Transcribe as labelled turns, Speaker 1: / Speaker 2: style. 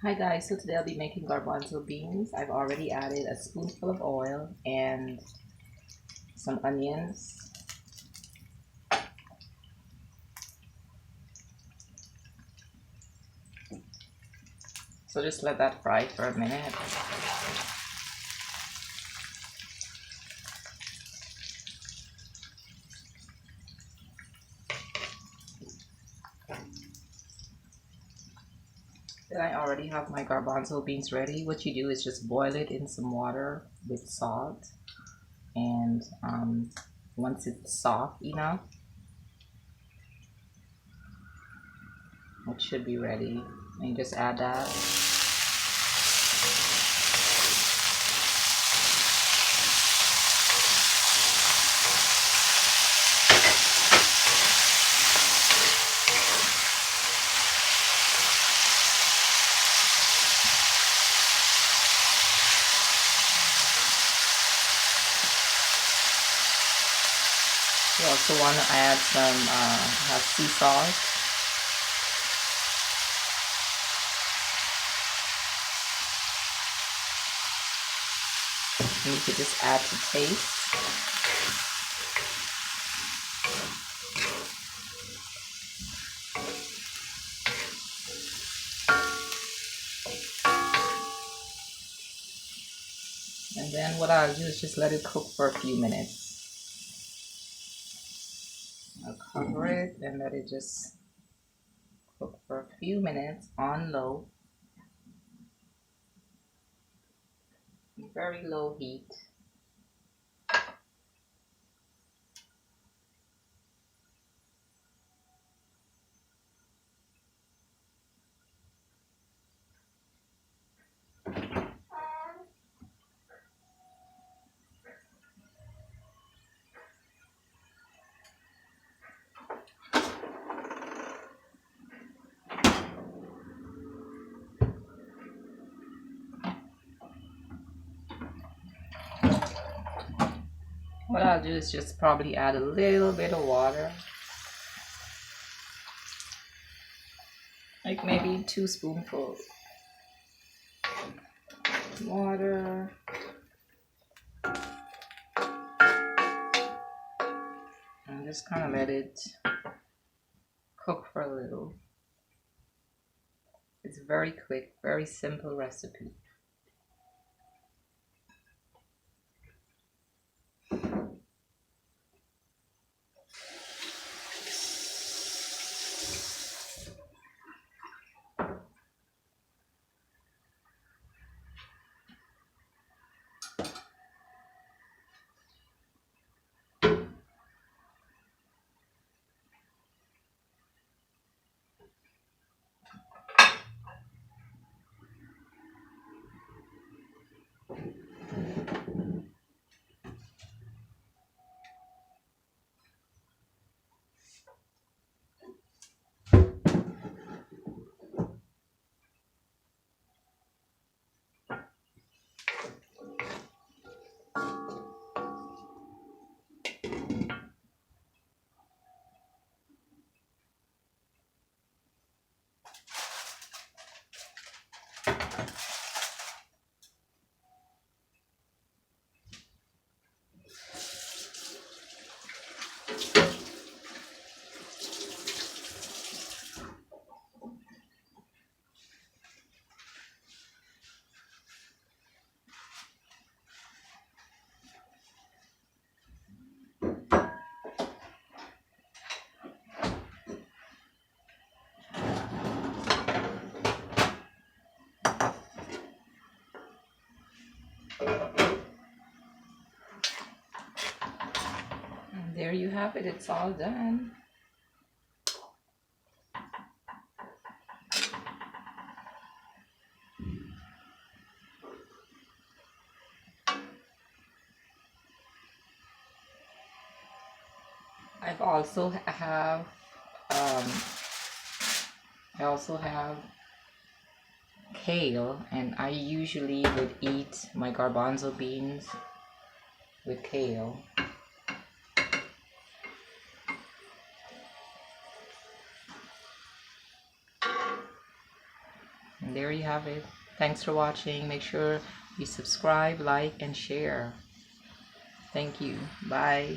Speaker 1: Hi guys, so today I'll be making garbanzo beans. I've already added a spoonful of oil and some onions. So just let that fry for a minute. Then I already have my garbanzo beans ready. What you do is just boil it in some water with salt, and once it's soft enough, it should be ready. And you just add that. You also want to add some sea salt. And you could just add to taste. And then what I'll do is just let it cook for a few minutes. I'll cover it and let it just cook for a few minutes on low. Very low heat. What I'll do is just probably add a little bit of water, like maybe 2 spoonfuls water. And just kind of let it cook for a little. It's very quick, very simple recipe. And there you have it, it's all done. I also have kale, and I usually would eat my garbanzo beans with kale. And there you have it. Thanks for watching. Make sure you subscribe, like, and share. Thank you. Bye.